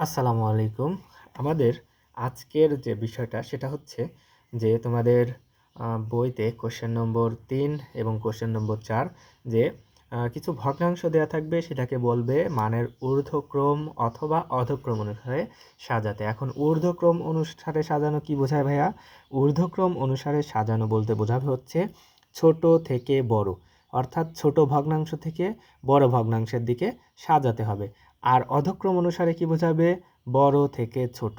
আসসালামু আলাইকুম। আমাদের আজকের যে বিষয়টা সেটা হচ্ছে যে তোমাদের বইতে কোয়েশ্চেন নম্বর ৩ এবং কোয়েশ্চেন নম্বর ৪ যে কিছু ভগ্নাংশ দেয়া থাকবে সেটাকে বলবে মানের ঊর্ধ্বক্রম অথবা অধক্রম অনুসারে সাজাতে। এখন ঊর্ধ্বক্রম অনুসারে সাজানো কি বোঝায় ভাইয়া? ঊর্ধ্বক্রম অনুসারে সাজানো বলতে বোঝাবে হচ্ছে ছোট থেকে বড়, অর্থাৎ ছোট ভগ্নাংশ থেকে বড় ভগ্নাংশের দিকে সাজাতে হবে। আর অধক্রম অনুসারে কি বোঝাবে? বড় থেকে ছোট।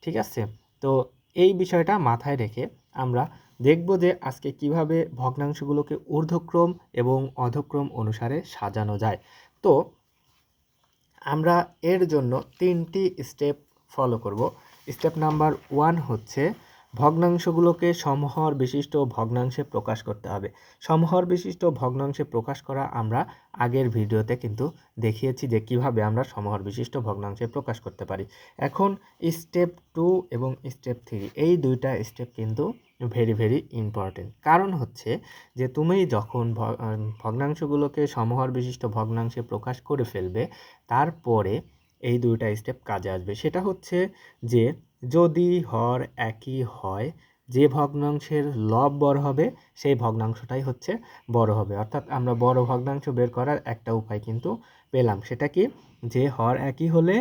ঠিক আছে? তো এই বিষয়টা মাথায় রেখে আমরা দেখব যে আজকে কিভাবে ভগ্নাংশগুলোকে ঊর্ধ্বক্রম এবং অধক্রম অনুসারে সাজানো যায়। তো আমরা এর জন্য ৩টি স্টেপ ফলো করব। স্টেপ নাম্বার 1 হচ্ছে ভগ্নাংশগুলোকে সমহর বিশিষ্ট ভগ্নাংশে প্রকাশ করতে হবে। সমহর বিশিষ্ট ভগ্নাংশে প্রকাশ করা আমরা আগের ভিডিওতে কিন্তু দেখিয়েছি যে কিভাবে আমরা সমহর বিশিষ্ট ভগ্নাংশে প্রকাশ করতে পারি। এখন স্টেপ 2 এবং স্টেপ 3 এই দুইটা স্টেপ কিন্তু ভেরি ইম্পর্টেন্ট। কারণ হচ্ছে যে তুমি যখন ভগ্নাংশগুলোকে সমহর বিশিষ্ট ভগ্নাংশে প্রকাশ করে ফেলবে, তারপরে এই দুইটা স্টেপ কাজে আসবে। সেটা হচ্ছে যে যদি হর একই হয়, যে ভগ্নাংশের লব বড় হবে সেই ভগ্নাংশটাই হচ্ছে বড় হবে। অর্থাৎ আমরা বড় ভগ্নাংশ বের করার একটা উপায় কিন্তু পেলাম। সেটা কি? যে হর একই হলে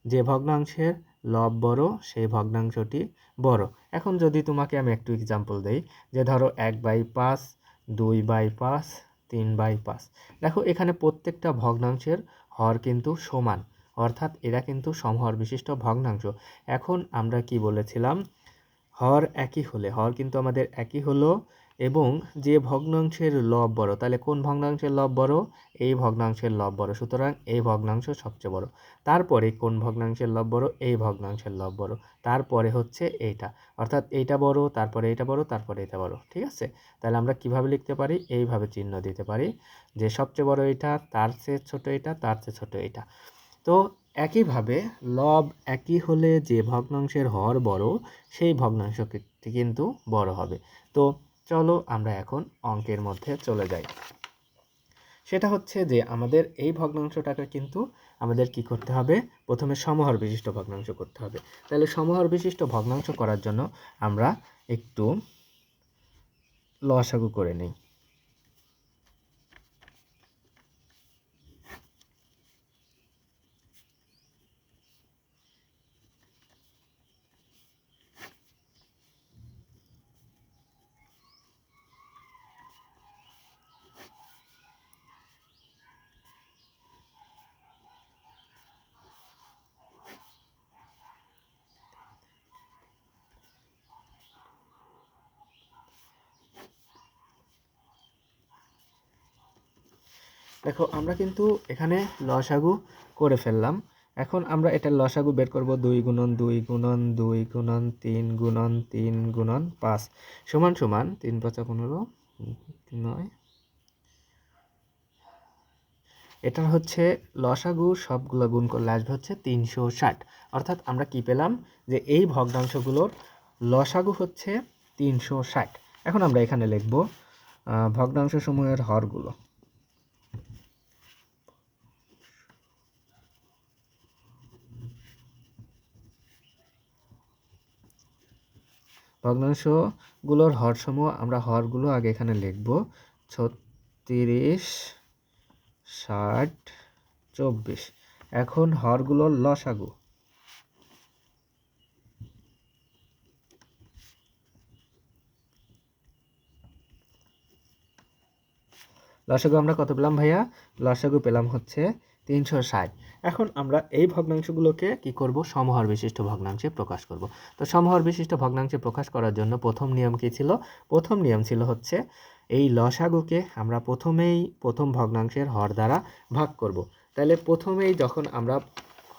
যে ভগ্নাংশের লব বড় সেই ভগ্নাংশটি বড়। এখন যদি তোমাকে আমি একটু এক্সাম্পল দেই, যে ধরো 1/5, 2/5, 3/5। দেখো এখানে প্রত্যেকটা ভগ্নাংশের হর কিন্তু সমান, অর্থাৎ এরা কিন্তু সমহর বিশিষ্ট ভগ্নাংশ। এখন আমরা কি বলেছিলাম? হর একই হলে, হর কিন্তু আমাদের একই হলো এবং যে ভগ্নাংশের লব বড়, তাহলে কোন ভগ্নাংশের লব বড়? এই ভগ্নাংশের লব বড়, সুতরাং এই ভগ্নাংশ সবচেয়ে বড়। তারপরে কোন ভগ্নাংশের লব বড়? এই ভগ্নাংশের লব বড়। তারপরে হচ্ছে এইটা, অর্থাৎ এইটা বড়, তারপরে এইটা বড়, তারপরে এটা বড়। ঠিক আছে? তাহলে আমরা কিভাবে লিখতে পারি? এইভাবে চিহ্ন দিতে পারি যে সবচেয়ে বড় এটা, তার চেয়ে ছোট এটা, তার চেয়ে ছোট এটা। তো একইভাবে লব একই হলে যে ভগ্নাংশের হর বড় সেই ভগ্নাংশটি কিন্তু বড় হবে। তো চলো আমরা এখন অঙ্কের মধ্যে চলে যাই। সেটা হচ্ছে যে আমাদের এই ভগ্নাংশটাকে কিন্তু আমাদের কি করতে হবে? প্রথমে সমহর বিশিষ্ট ভগ্নাংশ করতে হবে। তাহলে সমহর বিশিষ্ট ভগ্নাংশ করার জন্য আমরা একটু লসাগু করে নিই। দেখো আমরা কিন্তু এখানে লসাগু করে ফেললাম। এখন আমরা এটার লসাগু বের করব 2 গুণন 2 গুণন 2 গুণন 3 গুণন 3 গুণন 5 সমান সমান 3 5 15 9। এটা হচ্ছে লসাগু, সবগুলো গুণ করলে আসবে হচ্ছে 360। অর্থাৎ আমরা কি পেলাম? যে এই ভগ্নাংশগুলোর লসাগু হচ্ছে 360। এখন আমরা এখানে লিখব ভগ্নাংশ সমূহের হরগুলো। ভগ্নাংশগুলোর হরসমূহ আমরা হরগুলো আগে এখানে লিখব 36, 60, 24। এখন হরগুলোর লসাগু। লসাগু আমরা কত পেলাম ভাইয়া? লসাগু পেলাম হচ্ছে 360। এখন আমরা এই ভগ্নাংশগুলোকে কি করব? সমহর বিশিষ্ট ভগ্নাংশে প্রকাশ করব। তো সমহর বিশিষ্ট ভগ্নাংশে প্রকাশ করার জন্য প্রথম নিয়ম কি ছিল? প্রথম নিয়ম ছিল হচ্ছে এই লসাগুকে আমরা প্রথমেই প্রথম ভগ্নাংশের হর দ্বারা ভাগ করব। তাহলে প্রথমেই যখন আমরা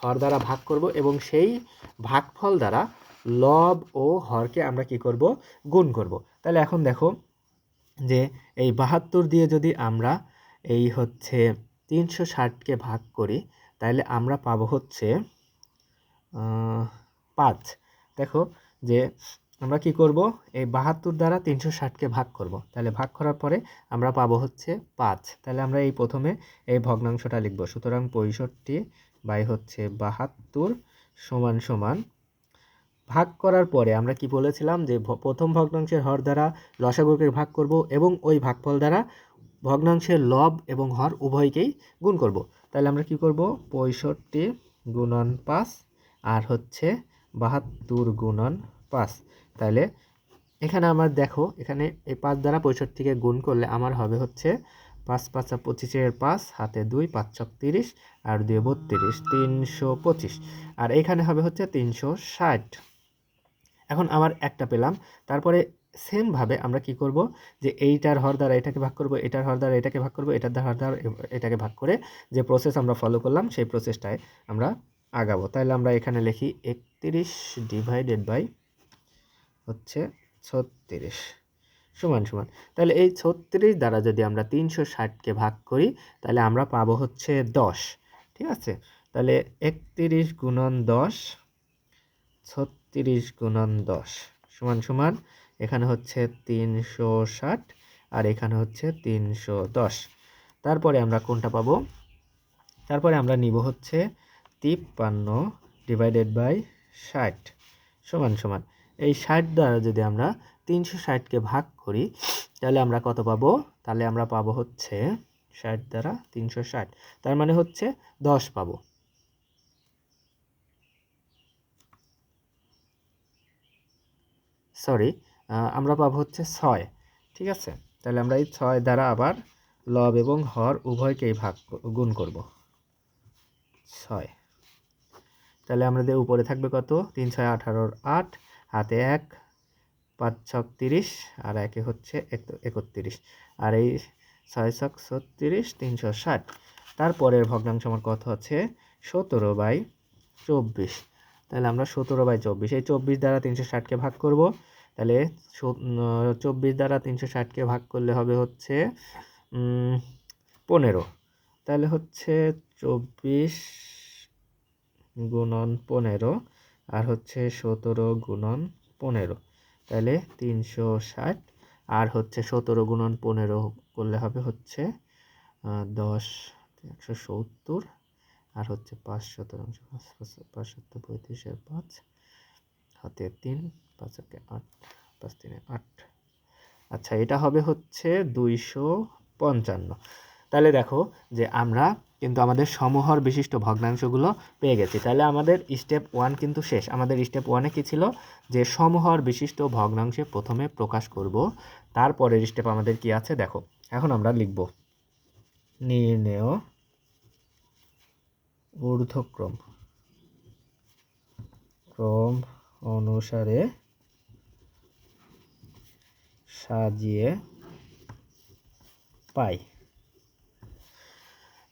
হর দ্বারা ভাগ করব এবং সেই ভাগফল দ্বারা লব ও হরকে আমরা কি করব? গুণ করব। তাহলে এখন দেখো যে এই 72 দিয়ে যদি আমরা এই হচ্ছে 360কে ভাগ করি, তাহলে আমরা পাবো হচ্ছে 5। দেখো যে আমরা কি করব? এই 72 দ্বারা 360কে ভাগ করব। তাহলে ভাগ করার পরে আমরা পাবো হচ্ছে 5। তাহলে আমরা এই প্রথমে এই ভগ্নাংশটা লিখব। সুতরাং 65 বাই হচ্ছে 72 সমান সমান ভাগ করার পরে আমরা কি বলেছিলাম যে প্রথম ভগ্নাংশের হর দ্বারা লসাগুকে ভাগ করব এবং ওই ভাগফল দ্বারা ভগ্নাংশের লব এবং হর উভয়কেই গুণ করব। তাহলে আমরা কি করব 65 গুণন 5 আর হচ্ছে 72 গুণন 5। তাহলে এখানে আমার দেখো এখানে এই 5 দ্বারা 65কে গুণ করলে আমার হবে হচ্ছে 5 5 25 5 হাতে 2 5 ছক 30 আর 2 32 325 আর এখানে হবে হচ্ছে 360। এখন আমার একটা পেলাম। তারপরে সেম ভাবে আমরা কি করব যে এইটার হর দ্বারা এটাকে ভাগ করব, এটার হর দ্বারা এটাকে ভাগ করব, এটার হর দ্বারা এটাকে ভাগ করে যে প্রসেস আমরা ফলো করলাম সেই প্রসেসটায় আমরা আগাবো। তাহলে আমরা এখানে লিখি 31 ডিভাইডেড বাই হচ্ছে 36 সমান সমান। তাহলে এই 36 দ্বারা যদি আমরা 360কে ভাগ করি তাহলে আমরা পাবো হচ্ছে 10। ঠিক আছে, তাহলে 31 গুণন 10 36 গুণন 10 সমান সমান এখানে হচ্ছে 360 আর এখানে হচ্ছে 310। তারপরে আমরা কোনটা পাবো? তারপরে আমরা নিব হচ্ছে 53 ডিভাইডেড বাই 60 সমান সমান এই 60 দ্বারা যদি আমরা 360কে ভাগ করি তাহলে আমরা কত পাবো? তাহলে আমরা পাবো হচ্ছে 60 দ্বারা 360, তার মানে হচ্ছে 10 পাবো। সরি, আমরা পাবো হচ্ছে 6। ঠিক আছে, তাহলে আমরা এই 6 দ্বারা আবার লব এবং হর উভয়কেই গুণ করব 6। তাহলে আমাদের উপরে থাকবে কত? 3 6 18 8 হাতে 1 5 ছক 30 আর একে হচ্ছে 31 আর এই 6 ছক 36 360। তারপরের ভগ্নাংশ আমার কত আছে? 17/24। তাহলে আমরা 17/24 এই 24 দ্বারা 360কে ভাগ করব। তাহলে 24 দ্বারা 360কে ভাগ করলে হবে হচ্ছে 15। তাহলে হচ্ছে 24 গুণন 15 আর হচ্ছে 17 গুণন 15, তাহলে 360 আর হচ্ছে 17 গুণন 15 করলে হবে হচ্ছে 10 170 আর হচ্ছে 5 শতাংশ 5 35 আর 5 হাতে 3 5 8 5 3 8। আচ্ছা, এটা হবে হচ্ছে 255। তাহলে দেখো যে আমরা কিন্তু আমাদের সমহর বিশিষ্ট ভগ্নাংশগুলো পেয়ে গেছি। তাহলে আমাদের স্টেপ 1 কিন্তু শেষ। আমাদের স্টেপ 1-এ কি ছিল? যে সমহর বিশিষ্ট ভগ্নাংশে প্রথমে প্রকাশ করব। তারপরের স্টেপ আমাদের কি আছে দেখো। এখন আমরা লিখব নির্ণেয় ঊর্ধ্বক্রম অনুসারে সাজিয়ে পাই।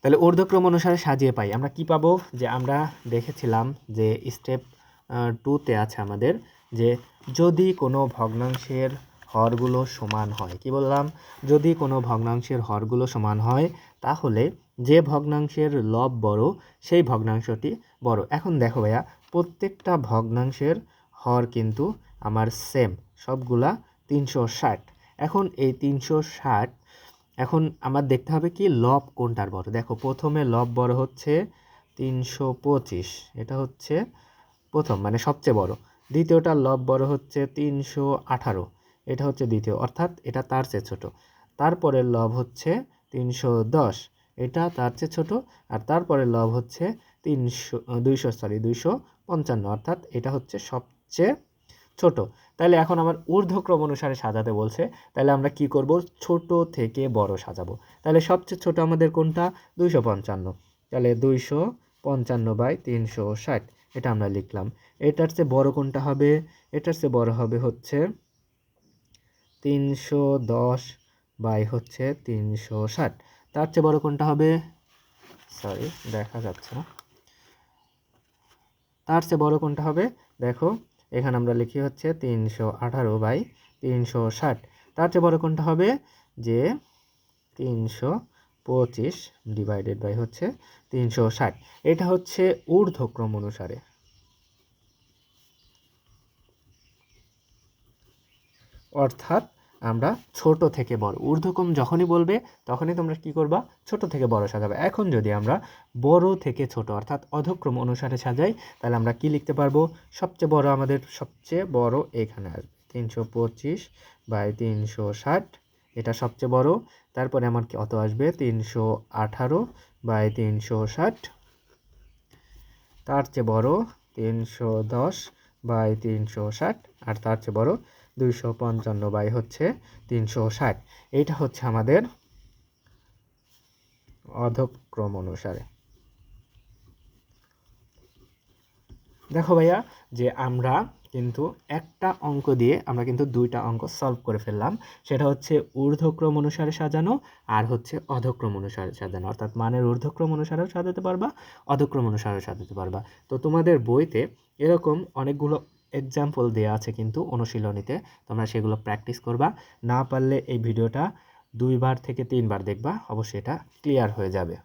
তাহলে ঊর্ধ্বক্রম অনুসারে সাজিয়ে পাই আমরা কি পাবো? যে আমরা দেখেছিলাম যে স্টেপ 2-তে আছে আমাদের যে যদি কোনো ভগ্নাংশের হরগুলো সমান হয়, কি বললাম? যদি কোনো ভগ্নাংশের হরগুলো সমান হয় তাহলে যে ভগ্নাংশের লব বড় সেই ভগ্নাংশটি বড়। এখন দেখো ভাইয়া, প্রত্যেকটা ভগ্নাংশের হর কিন্তু আমার সেম, সবগুলা 360। এখন এই 360, এখন আমার দেখতে হবে কি লব কোনটার বড়। দেখো প্রথমে লব বড় হচ্ছে 325, এটা হচ্ছে প্রথম মানে সবচেয়ে বড়। দ্বিতীয়টার লব বড় হচ্ছে 318, এটা হচ্ছে দ্বিতীয়, অর্থাৎ এটা তার চেয়ে ছোট। তারপরের লব হচ্ছে 310, এটা তার চেয়ে ছোট। আর তারপরের লব হচ্ছে 255, অর্থাৎ এটা হচ্ছে সবচেয়ে ছোট। তাহলে এখন আমার ঊর্ধ্বক্রম অনুসারে সাজাতে বলছে, তাহলে আমরা কি করব? ছোট থেকে বড় সাজাবো। তাহলে সবচেয়ে ছোট আমাদের কোনটা? 255। তাহলে 255/360 এটা আমরা লিখলাম। এটার চেয়ে বড় কোনটা হবে? এটার চেয়ে বড় হবে হচ্ছে 310/360। তার চেয়ে বড় কোনটা হবে? সরি, দেখা যাচ্ছে না। তার চেয়ে বড় কোনটা হবে? দেখো এখানে আমরা লিখি হচ্ছে 318/360। তার চেয়ে বড় কোনটা হবে? যে 325 ডিভাইডেড বাই হচ্ছে 360। এটা হচ্ছে ঊর্ধ্বক্রম অনুসারে। অর্থাৎ আমরা ছোট থেকে বড়, ঊর্ধ্বক্রম যখনই বলবে তখনই তোমরা কি করবা, ছোট থেকে বড় সাজাবে। এখন যদি আমরা বড় থেকে ছোট অর্থাৎ অধক্রম অনুসারে সাজাই, তাহলে আমরা কি লিখতে পারবো, সবচেয়ে বড় আমাদের সবচেয়ে বড় এখানে আসবে 325/360, এটা সবচেয়ে বড়। তারপরে আমার কত আসবে 318/360, তার চেয়ে বড় 310/360, আর তার চেয়ে বড় 255/360। এইটা হচ্ছে আমাদের অধক্রম অনুসারে। দেখো ভাইয়া যে আমরা কিন্তু একটা অঙ্ক দিয়ে আমরা কিন্তু দুইটা অঙ্ক সলভ করে ফেললাম। সেটা হচ্ছে ঊর্ধ্বক্রম অনুসারে সাজানো আর হচ্ছে অধক্রম অনুসারে সাজানো, অর্থাৎ মানের ঊর্ধ্বক্রম অনুসারেও সাজাতে পারবা, অধক্রম অনুসারেও সাজাতে পারবা। তো তোমাদের বইতে এরকম অনেকগুলো এক্সাম্পল দেওয়া আছে কিন্তু অনুশীলনীতে, তোমরা সেগুলো প্র্যাকটিস করবা। না পারলে এই ভিডিওটা 2 বার থেকে 3 বার দেখবা, অবশ্যই এটা ক্লিয়ার হয়ে যাবে।